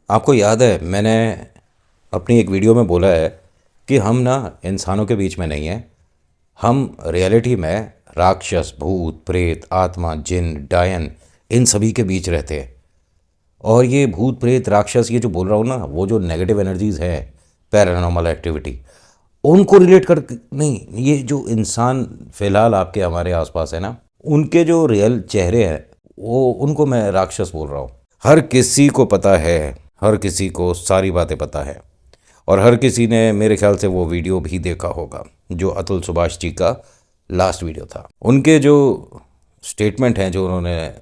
आपको याद है मैंने अपनी एक वीडियो में बोला है कि हम ना इंसानों के बीच में नहीं हैं। हम रियलिटी में राक्षस, भूत, प्रेत, आत्मा, जिन, डायन, इन सभी के बीच रहते हैं। और ये भूत, प्रेत, राक्षस, ये जो बोल रहा हूँ ना, वो जो नेगेटिव एनर्जीज है, पैरानॉर्मल एक्टिविटी, उनको रिलेट कर नहीं, ये जो इंसान फिलहाल आपके हमारे आसपास है ना, उनके जो रियल चेहरे हैं वो उनको मैं राक्षस बोल रहा हूँ। हर किसी को पता है, हर किसी को सारी बातें पता है, और हर किसी ने मेरे ख्याल से वो वीडियो भी देखा होगा जो अतुल सुभाष जी का लास्ट वीडियो था। उनके जो स्टेटमेंट हैं, जो उन्होंने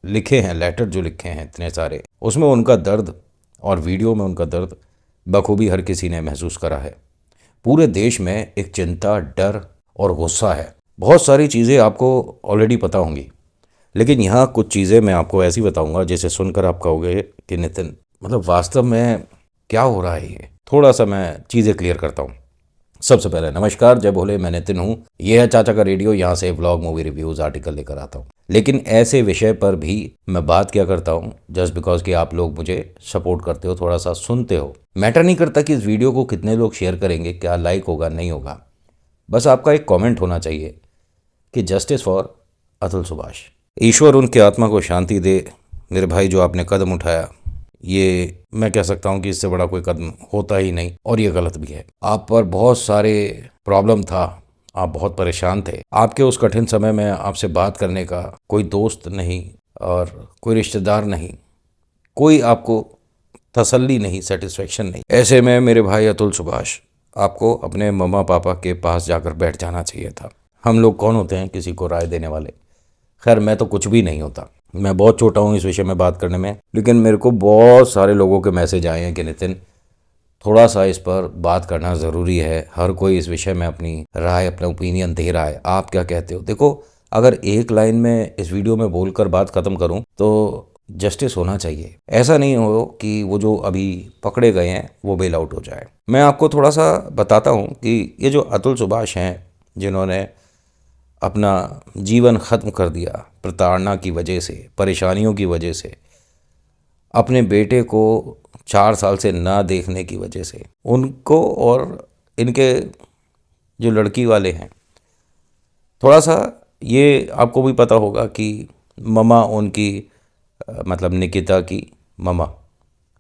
लिखे हैं, लेटर जो लिखे हैं इतने सारे, उसमें उनका दर्द और वीडियो में उनका दर्द बखूबी हर किसी ने महसूस करा है। पूरे देश में एक चिंता, डर और गुस्सा है। बहुत सारी चीज़ें आपको ऑलरेडी पता होंगी, लेकिन यहाँ कुछ चीज़ें मैं आपको ऐसी बताऊंगा जिसे सुनकर आप कहोगे कि नितिन, मतलब वास्तव में क्या हो रहा है ये। थोड़ा सा मैं चीज़ें क्लियर करता हूँ। सबसे पहले नमस्कार, जय भोले, मैं नितिन हूँ। यह है चाचा का रेडियो। यहाँ से व्लॉग, मूवी रिव्यूज़, आर्टिकल लेकर आता हूँ, लेकिन ऐसे विषय पर भी मैं बात क्या करता हूँ जस्ट बिकॉज कि आप लोग मुझे सपोर्ट करते हो, थोड़ा सा सुनते हो। मैटर नहीं करता कि इस वीडियो को कितने लोग शेयर करेंगे, क्या लाइक होगा, नहीं होगा। बस आपका एक कॉमेंट होना चाहिए कि जस्टिस फॉर अतुल सुभाष। ईश्वर उनकी आत्मा को शांति दे। मेरे भाई, जो आपने कदम उठाया, ये मैं कह सकता हूँ कि इससे बड़ा कोई कदम होता ही नहीं, और ये गलत भी है। आप पर बहुत सारे प्रॉब्लम था, आप बहुत परेशान थे। आपके उस कठिन समय में आपसे बात करने का कोई दोस्त नहीं और कोई रिश्तेदार नहीं, कोई आपको तसल्ली नहीं, सेटिस्फेक्शन नहीं। ऐसे में मेरे भाई अतुल सुभाष, आपको अपने मम्मा पापा के पास जाकर बैठ जाना चाहिए था। हम लोग कौन होते हैं किसी को राय देने वाले? खैर, मैं तो कुछ भी नहीं होता, मैं बहुत छोटा हूँ इस विषय में बात करने में, लेकिन मेरे को बहुत सारे लोगों के मैसेज आए हैं कि नितिन, थोड़ा सा इस पर बात करना ज़रूरी है। हर कोई इस विषय में अपनी राय, अपना ओपिनियन दे रहा है, आप क्या कहते हो? देखो, अगर एक लाइन में इस वीडियो में बोलकर बात ख़त्म करूं तो जस्टिस होना चाहिए। ऐसा नहीं हो कि वो जो अभी पकड़े गए हैं वो बेल आउट हो जाए। मैं आपको थोड़ा सा बताता हूँ कि ये जो अतुल सुभाष हैं, जिन्होंने अपना जीवन ख़त्म कर दिया प्रताड़ना की वजह से, परेशानियों की वजह से, अपने बेटे को 4 साल से ना देखने की वजह से, उनको और इनके जो लड़की वाले हैं, थोड़ा सा ये आपको भी पता होगा कि ममा उनकी मतलब निकिता की ममा,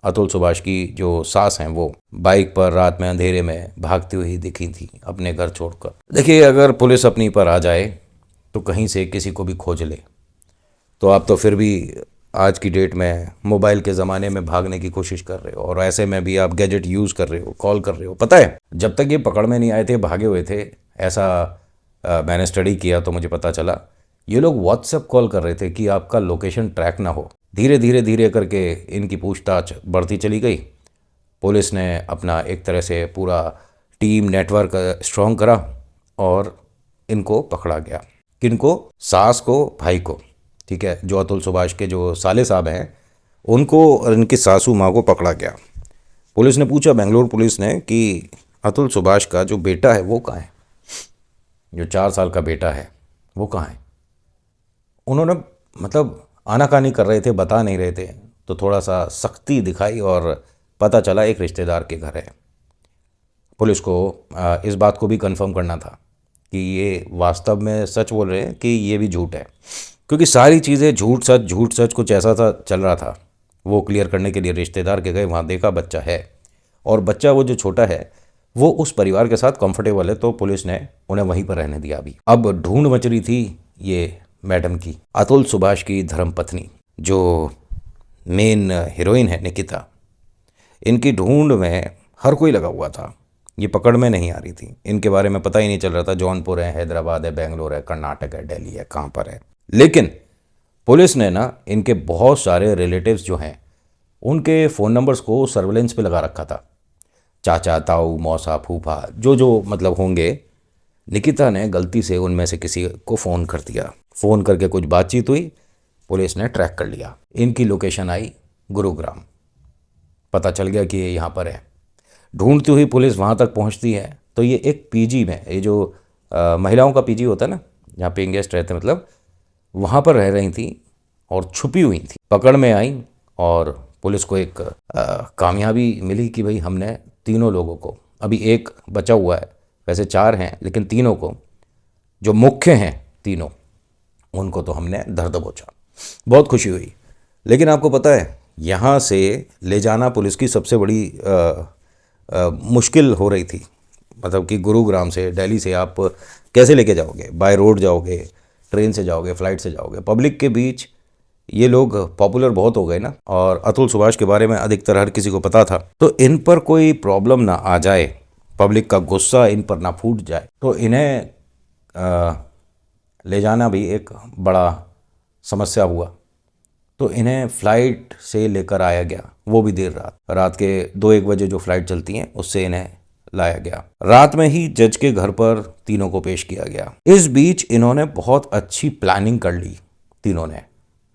अतुल सुभाष की जो सास हैं, वो बाइक पर रात में अंधेरे में भागती हुई दिखी थी अपने घर छोड़कर। देखिए, अगर पुलिस अपनी पर आ जाए तो कहीं से किसी को भी खोज ले, तो आप तो फिर भी आज की डेट में मोबाइल के ज़माने में भागने की कोशिश कर रहे हो, और ऐसे में भी आप गैजेट यूज़ कर रहे हो, कॉल कर रहे हो। पता है, जब तक ये पकड़ में नहीं आए थे, भागे हुए थे। ऐसा मैंने स्टडी किया तो मुझे पता चला ये लोग व्हाट्सएप कॉल कर रहे थे कि आपका लोकेशन ट्रैक ना हो। धीरे धीरे धीरे करके इनकी पूछताछ बढ़ती चली गई। पुलिस ने अपना एक तरह से पूरा टीम नेटवर्क स्ट्रॉन्ग करा और इनको पकड़ा गया। किनको? सास को, भाई को, ठीक है, जो अतुल सुभाष के जो साले साहब हैं, उनको और इनकी सासू माँ को पकड़ा गया। पुलिस ने पूछा, बेंगलोर पुलिस ने, कि अतुल सुभाष का जो बेटा है वो कहाँ है, जो 4 साल का बेटा है वो कहाँ है? उन्होंने मतलब आनाकानी कर रहे थे, बता नहीं रहे थे, तो थोड़ा सा सख्ती दिखाई और पता चला एक रिश्तेदार के घर है। पुलिस को इस बात को भी कंफर्म करना था कि ये वास्तव में सच बोल रहे हैं कि ये भी झूठ है, क्योंकि सारी चीज़ें झूठ सच कुछ ऐसा था चल रहा था। वो क्लियर करने के लिए रिश्तेदार के गए, वहाँ देखा बच्चा है, और बच्चा वो जो छोटा है वो उस परिवार के साथ कंफर्टेबल है, तो पुलिस ने उन्हें वहीं पर रहने दिया। अभी अब ढूंढ मच रही थी ये मैडम की, अतुल सुभाष की धर्मपत्नी, जो मेन हीरोइन है निकिता। इनकी ढूंढ में हर कोई लगा हुआ था, ये पकड़ में नहीं आ रही थी। इनके बारे में पता ही नहीं चल रहा था, जौनपुर है, हैदराबाद है, बेंगलोर है, कर्नाटक है, दिल्ली है, कहाँ पर है। लेकिन पुलिस ने ना इनके बहुत सारे रिलेटिव्स जो हैं, उनके फ़ोन नंबर्स को सर्वेलेंस पे लगा रखा था। चाचा, ताऊ, मौसा, फूफा, जो जो मतलब होंगे, निकिता ने गलती से उनमें से किसी को फ़ोन कर दिया। फ़ोन करके कुछ बातचीत हुई, पुलिस ने ट्रैक कर लिया। इनकी लोकेशन आई गुरुग्राम, पता चल गया कि ये यहाँ पर है। ढूंढती हुई पुलिस वहाँ तक पहुँचती है तो ये एक पीजी में, ये जो महिलाओं का पीजी होता है ना, जहाँ पेइंग गेस्ट रहते हैं, मतलब वहाँ पर रह रही थी और छुपी हुई थी। पकड़ में आई और पुलिस को एक कामयाबी मिली कि भाई हमने तीनों लोगों को, अभी एक बचा हुआ है, वैसे 4 हैं लेकिन तीनों को, जो मुख्य हैं तीनों, उनको तो हमने धर दबोचा। बहुत खुशी हुई। लेकिन आपको पता है यहाँ से ले जाना पुलिस की सबसे बड़ी मुश्किल हो रही थी। मतलब कि गुरुग्राम से, दिल्ली से आप कैसे लेके जाओगे? बाय रोड जाओगे, ट्रेन से जाओगे, फ्लाइट से जाओगे? पब्लिक के बीच ये लोग पॉपुलर बहुत हो गए ना, और अतुल सुभाष के बारे में अधिकतर हर किसी को पता था। तो इन पर कोई प्रॉब्लम ना आ जाए, पब्लिक का गुस्सा इन पर ना फूट जाए, तो इन्हें ले जाना भी एक बड़ा समस्या हुआ। तो इन्हें फ़्लाइट से लेकर आया गया, वो भी देर रात के 2-1 बजे जो फ़्लाइट चलती हैं उससे इन्हें लाया गया। रात में ही जज के घर पर तीनों को पेश किया गया। इस बीच इन्होंने बहुत अच्छी प्लानिंग कर ली तीनों ने।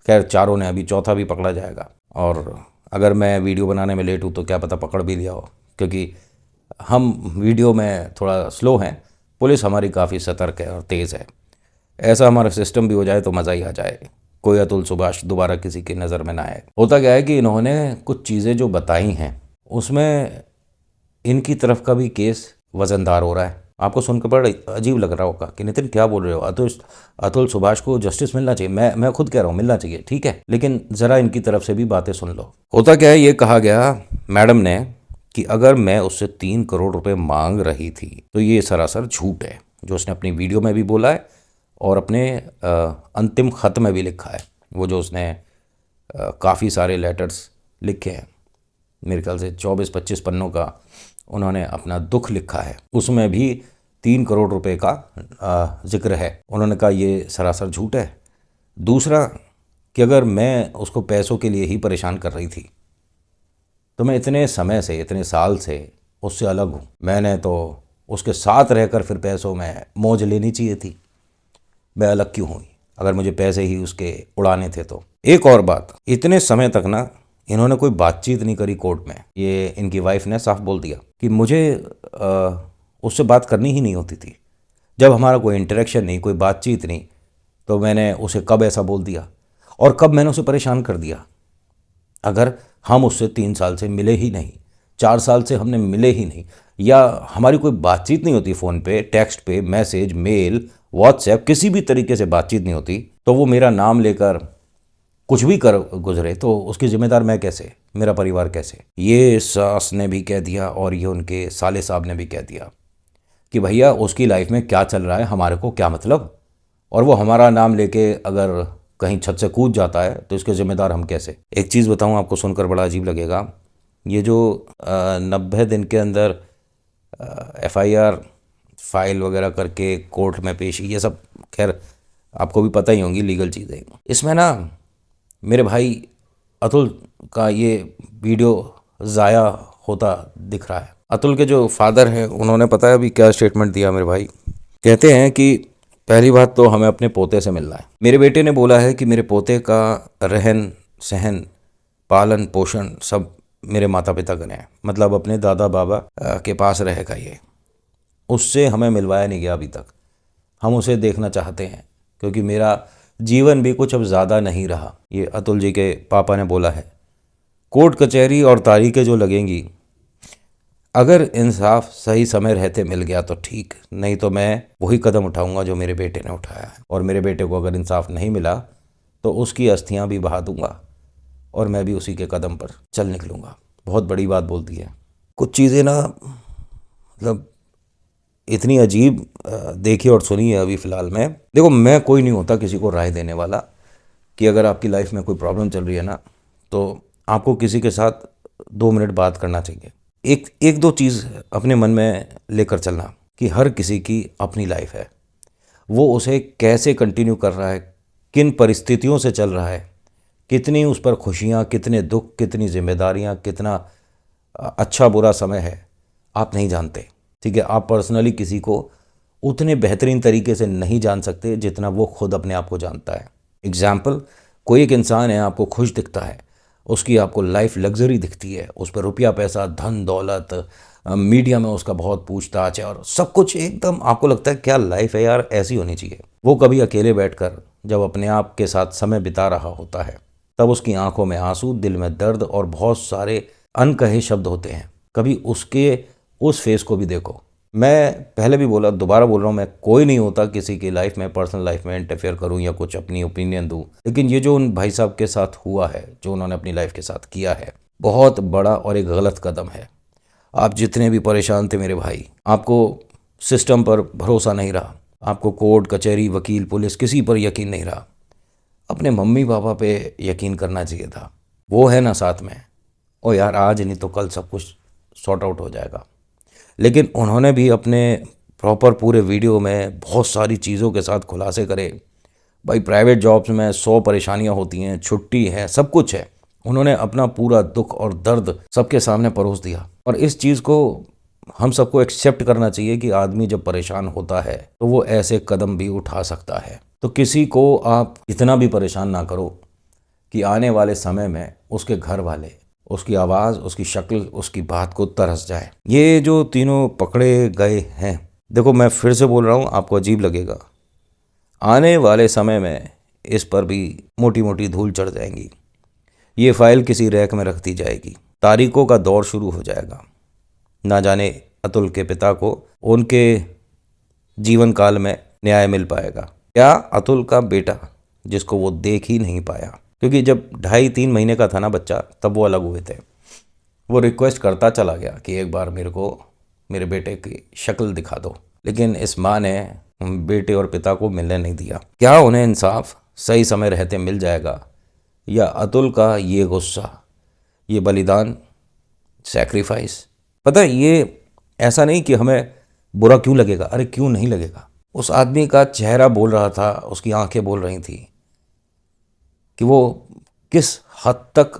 खैर चारों ने, अभी चौथा भी पकड़ा जाएगा। और अगर मैं वीडियो बनाने में लेट हूँ तो क्या पता पकड़ भी लिया हो, क्योंकि हम वीडियो में थोड़ा स्लो हैं, पुलिस हमारी काफ़ी सतर्क है और तेज़ है। ऐसा हमारा सिस्टम भी हो जाए तो मज़ा ही आ जाए, कोई अतुल सुभाष दोबारा किसी की नज़र में ना आए। होता क्या है कि इन्होंने कुछ चीज़ें जो बताई हैं उसमें इनकी तरफ का भी केस वज़नदार हो रहा है। आपको सुनकर बड़ा अजीब लग रहा होगा कि नितिन क्या बोल रहे हो, अतुल सुभाष को जस्टिस मिलना चाहिए। मैं खुद कह रहा हूँ मिलना चाहिए, ठीक है, लेकिन ज़रा इनकी तरफ से भी बातें सुन लो। होता क्या है, ये कहा गया मैडम ने कि अगर मैं उससे 3 करोड़ रुपए मांग रही थी तो ये सरासर झूठ है, जो उसने अपनी वीडियो में भी बोला है और अपने अंतिम ख़त में भी लिखा है। वो जो उसने काफ़ी सारे लेटर्स लिखे हैं, मेरे ख्याल से 24-25 पन्नों का उन्होंने अपना दुख लिखा है, उसमें भी 3 करोड़ रुपए का जिक्र है। उन्होंने कहा ये सरासर झूठ है। दूसरा कि अगर मैं उसको पैसों के लिए ही परेशान कर रही थी तो मैं इतने समय से, इतने साल से उससे अलग हूँ, मैंने तो उसके साथ रहकर फिर पैसों में मौज लेनी चाहिए थी, मैं अलग क्यों हुई अगर मुझे पैसे ही उसके उड़ाने थे तो। एक और बात, इतने समय तक ना इन्होंने कोई बातचीत नहीं करी कोर्ट में। ये इनकी वाइफ ने साफ बोल दिया कि मुझे उससे बात करनी ही नहीं होती थी। जब हमारा कोई इंटरेक्शन नहीं, कोई बातचीत नहीं, तो मैंने उसे कब ऐसा बोल दिया और कब मैंने उसे परेशान कर दिया? अगर हम उससे 3 साल से मिले ही नहीं, 4 साल से हमने मिले ही नहीं, या हमारी कोई बातचीत नहीं होती, फ़ोन पे, टेक्स्ट पे, मैसेज, मेल, व्हाट्सएप, किसी भी तरीके से बातचीत नहीं होती, तो वो मेरा नाम लेकर कुछ भी कर गुजरे तो उसकी ज़िम्मेदार मैं कैसे, मेरा परिवार कैसे? ये सास ने भी कह दिया और ये उनके साले साहब ने भी कह दिया कि भैया उसकी लाइफ में क्या चल रहा है हमारे को क्या मतलब, और वो हमारा नाम लेके अगर कहीं छत से कूद जाता है तो इसके ज़िम्मेदार हम कैसे? एक चीज़ बताऊं आपको, सुनकर बड़ा अजीब लगेगा, ये जो 90 दिन के अंदर FIR फाइल वगैरह करके कोर्ट में पेशी, ये सब खैर आपको भी पता ही होंगी लीगल चीज़ें। इसमें ना मेरे भाई अतुल का ये वीडियो ज़ाया होता दिख रहा है। अतुल के जो फादर हैं उन्होंने पता है अभी क्या स्टेटमेंट दिया मेरे भाई। कहते हैं कि पहली बात तो हमें अपने पोते से मिलना है। मेरे बेटे ने बोला है कि मेरे पोते का रहन सहन, पालन पोषण सब मेरे माता पिता करें, मतलब अपने दादा बाबा के पास रहेगा। ये उससे हमें मिलवाया नहीं गया अभी तक, हम उसे देखना चाहते हैं क्योंकि मेरा जीवन भी कुछ अब ज़्यादा नहीं रहा। ये अतुल जी के पापा ने बोला है। कोर्ट कचहरी और तारीखें जो लगेंगी, अगर इंसाफ सही समय रहते मिल गया तो ठीक, नहीं तो मैं वही कदम उठाऊंगा जो मेरे बेटे ने उठाया है। और मेरे बेटे को अगर इंसाफ नहीं मिला तो उसकी अस्थियां भी बहा दूंगा और मैं भी उसी के कदम पर चल निकलूँगा। बहुत बड़ी बात बोल दी है। कुछ चीज़ें ना मतलब इतनी अजीब देखी और सुनी है अभी फ़िलहाल में। देखो, मैं कोई नहीं होता किसी को राय देने वाला कि अगर आपकी लाइफ में कोई प्रॉब्लम चल रही है ना तो आपको किसी के साथ 2 मिनट बात करना चाहिए। एक दो चीज़ अपने मन में लेकर चलना कि हर किसी की अपनी लाइफ है, वो उसे कैसे कंटिन्यू कर रहा है, किन परिस्थितियों से चल रहा है, कितनी उस पर खुशियाँ, कितने दुख, कितनी जिम्मेदारियाँ, कितना अच्छा बुरा समय है, आप नहीं जानते। ठीक है, आप पर्सनली किसी को उतने बेहतरीन तरीके से नहीं जान सकते जितना वो खुद अपने आप को जानता है। एग्जाम्पल, कोई एक इंसान है, आपको खुश दिखता है, उसकी आपको लाइफ लग्जरी दिखती है, उस पर रुपया पैसा, धन दौलत, मीडिया में उसका बहुत पूछताछ है और सब कुछ एकदम आपको लगता है क्या लाइफ है यार, ऐसी होनी चाहिए। वो कभी अकेले बैठकर जब अपने आप के साथ समय बिता रहा होता है तब उसकी आंखों में आंसू, दिल में दर्द और बहुत सारे अनकहे शब्द होते हैं। कभी उसके उस फेस को भी देखो। मैं पहले भी बोला, दोबारा बोल रहा हूँ, मैं कोई नहीं होता किसी की लाइफ में, पर्सनल लाइफ में इंटरफेयर करूँ या कुछ अपनी ओपिनियन दूँ, लेकिन ये जो उन भाई साहब के साथ हुआ है, जो उन्होंने अपनी लाइफ के साथ किया है, बहुत बड़ा और एक गलत कदम है। आप जितने भी परेशान थे मेरे भाई, आपको सिस्टम पर भरोसा नहीं रहा, आपको कोर्ट कचहरी वकील पुलिस किसी पर यकीन नहीं रहा, अपने मम्मी पापा पे यकीन करना चाहिए था। वो है ना साथ में, ओ यार आज नहीं तो कल सब कुछ सॉर्ट आउट हो जाएगा। लेकिन उन्होंने भी अपने प्रॉपर पूरे वीडियो में बहुत सारी चीज़ों के साथ खुलासे करे। भाई प्राइवेट जॉब्स में 100 परेशानियां होती हैं, छुट्टी है, सब कुछ है। उन्होंने अपना पूरा दुख और दर्द सबके सामने परोस दिया। और इस चीज़ को हम सबको एक्सेप्ट करना चाहिए कि आदमी जब परेशान होता है तो वो ऐसे कदम भी उठा सकता है। तो किसी को आप इतना भी परेशान ना करो कि आने वाले समय में उसके घर वाले उसकी आवाज़, उसकी शक्ल, उसकी बात को तरस जाए। ये जो तीनों पकड़े गए हैं, देखो मैं फिर से बोल रहा हूँ, आपको अजीब लगेगा, आने वाले समय में इस पर भी मोटी मोटी धूल चढ़ जाएंगी। ये फाइल किसी रैक में रख दी जाएगी, तारीखों का दौर शुरू हो जाएगा। ना जाने अतुल के पिता को उनके जीवन काल में न्याय मिल पाएगा क्या अतुल का बेटा, जिसको वो देख ही नहीं पाया, क्योंकि जब 2.5-3 महीने का था ना बच्चा, तब वो अलग हुए थे। वो रिक्वेस्ट करता चला गया कि एक बार मेरे को मेरे बेटे की शक्ल दिखा दो, लेकिन इस माँ ने बेटे और पिता को मिलने नहीं दिया। क्या उन्हें इंसाफ सही समय रहते मिल जाएगा, या अतुल का ये गुस्सा, ये बलिदान, सैक्रिफाइस? पता है, ये ऐसा नहीं कि हमें बुरा क्यों लगेगा, अरे क्यों नहीं लगेगा। उस आदमी का चेहरा बोल रहा था, उसकी आंखें बोल रही थी कि वो किस हद तक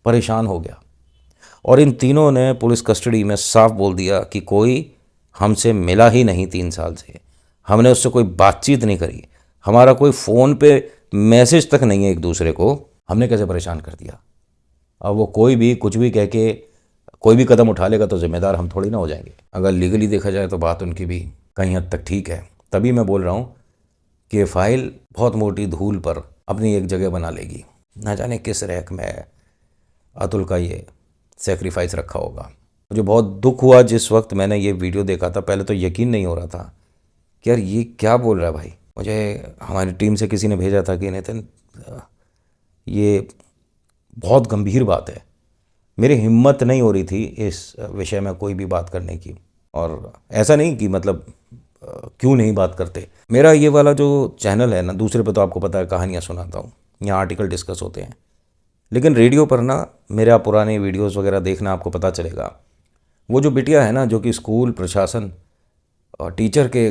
परेशान हो गया। और इन तीनों ने पुलिस कस्टडी में साफ बोल दिया कि कोई हमसे मिला ही नहीं 3 साल से, हमने उससे कोई बातचीत नहीं करी, हमारा कोई फ़ोन पे मैसेज तक नहीं है एक दूसरे को, हमने कैसे परेशान कर दिया। अब वो कोई भी कुछ भी कह के कोई भी कदम उठा लेगा तो जिम्मेदार हम थोड़ी ना हो जाएंगे। अगर लीगली देखा जाए तो बात उनकी भी कहीं हद तक ठीक है। तभी मैं बोल रहा हूँ कि फाइल बहुत मोटी धूल पर अपनी एक जगह बना लेगी। ना जाने किस रैक में अतुल का ये सेक्रीफाइस रखा होगा। मुझे बहुत दुख हुआ जिस वक्त मैंने ये वीडियो देखा था। पहले तो यकीन नहीं हो रहा था कि यार ये क्या बोल रहा है भाई। मुझे हमारी टीम से किसी ने भेजा था कि नितिन ये बहुत गंभीर बात है। मेरी हिम्मत नहीं हो रही थी इस विषय में कोई भी बात करने की। और ऐसा नहीं कि मतलब क्यों नहीं बात करते। मेरा ये वाला जो चैनल है ना, दूसरे पे तो आपको पता है कहानियाँ सुनाता हूँ, यहाँ आर्टिकल डिस्कस होते हैं, लेकिन रेडियो पर ना मेरा पुराने वीडियोस वगैरह देखना, आपको पता चलेगा। वो जो बिटिया है ना, जो कि स्कूल प्रशासन और टीचर के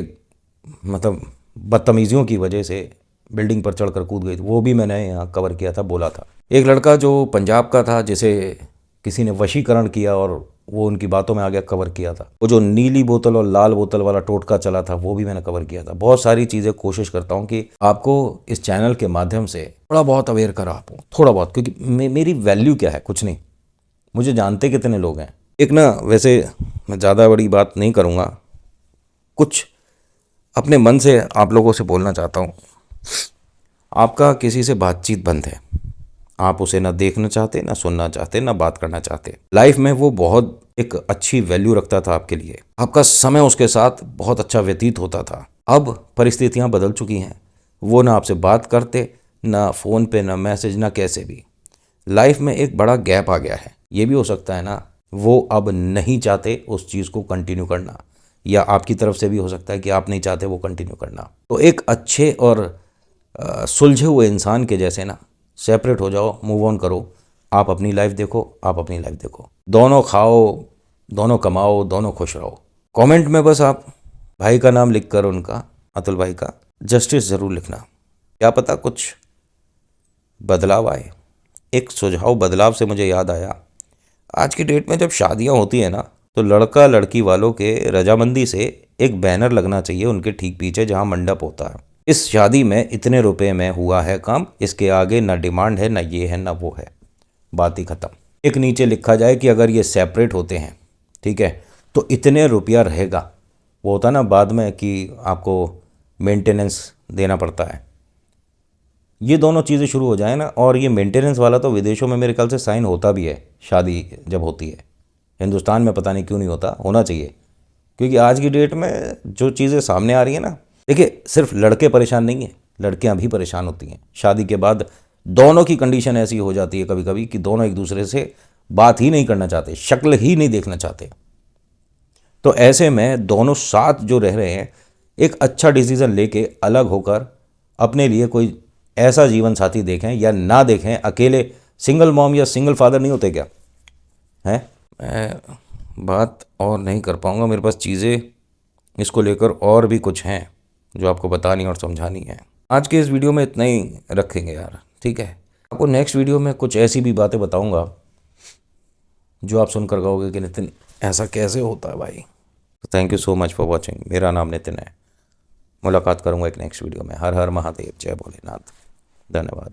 मतलब बदतमीज़ियों की वजह से बिल्डिंग पर चढ़कर कूद गई थी, वो भी मैंने यहाँ कवर किया था, बोला था। एक लड़का जो पंजाब का था, जिसे किसी ने वशीकरण किया और वो उनकी बातों में आ गया, कवर किया था। वो जो नीली बोतल और लाल बोतल वाला टोटका चला था, वो भी मैंने कवर किया था। बहुत सारी चीज़ें कोशिश करता हूँ कि आपको इस चैनल के माध्यम से थोड़ा बहुत अवेयर करा पाऊँ, थोड़ा बहुत, क्योंकि मेरी वैल्यू क्या है, कुछ नहीं। मुझे जानते कितने लोग हैं। एक ना, वैसे मैं ज़्यादा बड़ी बात नहीं करूँगा, कुछ अपने मन से आप लोगों से बोलना चाहता हूँ। आपका किसी से बातचीत बंद है, आप उसे ना देखना चाहते, ना सुनना चाहते, ना बात करना चाहते। लाइफ में वो बहुत एक अच्छी वैल्यू रखता था आपके लिए, आपका समय उसके साथ बहुत अच्छा व्यतीत होता था। अब परिस्थितियां बदल चुकी हैं, वो ना आपसे बात करते, ना फ़ोन पे, ना मैसेज, ना कैसे भी। लाइफ में एक बड़ा गैप आ गया है। ये भी हो सकता है ना वो अब नहीं चाहते उस चीज़ को कंटिन्यू करना, या आपकी तरफ से भी हो सकता है कि आप नहीं चाहते वो कंटिन्यू करना। तो एक अच्छे और सुलझे हुए इंसान के जैसे ना सेपरेट हो जाओ, मूव ऑन करो। आप अपनी लाइफ देखो, आप अपनी लाइफ देखो, दोनों खाओ, दोनों कमाओ, दोनों खुश रहो। कमेंट में बस आप भाई का नाम लिखकर, उनका, अतुल भाई का, जस्टिस ज़रूर लिखना। क्या पता कुछ बदलाव आए। एक सुझाव बदलाव से मुझे याद आया, आज की डेट में जब शादियां होती हैं ना, तो लड़का लड़की वालों के रजामंदी से एक बैनर लगना चाहिए उनके ठीक पीछे, जहां मंडप होता है। इस शादी में इतने रुपए में हुआ है काम, इसके आगे ना डिमांड है, ना ये है, ना वो है, बात ही ख़त्म। एक नीचे लिखा जाए कि अगर ये सेपरेट होते हैं, ठीक है, तो इतने रुपया रहेगा। वो होता ना बाद में कि आपको मेंटेनेंस देना पड़ता है, ये दोनों चीज़ें शुरू हो जाए ना, और ये मेंटेनेंस वाला तो विदेशों में मेरे ख्याल से साइन होता भी है शादी जब होती है। हिंदुस्तान में पता नहीं क्यों नहीं होता, होना चाहिए। क्योंकि आज की डेट में जो चीज़ें सामने आ रही हैं ना, देखिए सिर्फ लड़के परेशान नहीं हैं, लड़कियां भी परेशान होती हैं शादी के बाद। दोनों की कंडीशन ऐसी हो जाती है कभी कभी कि दोनों एक दूसरे से बात ही नहीं करना चाहते, शक्ल ही नहीं देखना चाहते। तो ऐसे में दोनों साथ जो रह रहे हैं, एक अच्छा डिसीज़न लेके अलग होकर अपने लिए कोई ऐसा जीवन साथी देखें या ना देखें। अकेले सिंगल मॉम या सिंगल फादर नहीं होते क्या हैं? मैं बात और नहीं कर पाऊँगा, मेरे पास चीज़ें इसको लेकर और भी कुछ हैं जो आपको बतानी और समझानी है। आज के इस वीडियो में इतना ही रखेंगे यार, ठीक है। आपको नेक्स्ट वीडियो में कुछ ऐसी भी बातें बताऊंगा जो आप सुनकर कहोगे कि नितिन ऐसा कैसे होता है भाई। तो thank you so much for watching. मेरा नाम नितिन है। मुलाकात करूंगा एक नेक्स्ट वीडियो में। हर हर महादेव, जय भोलेनाथ। धन्यवाद।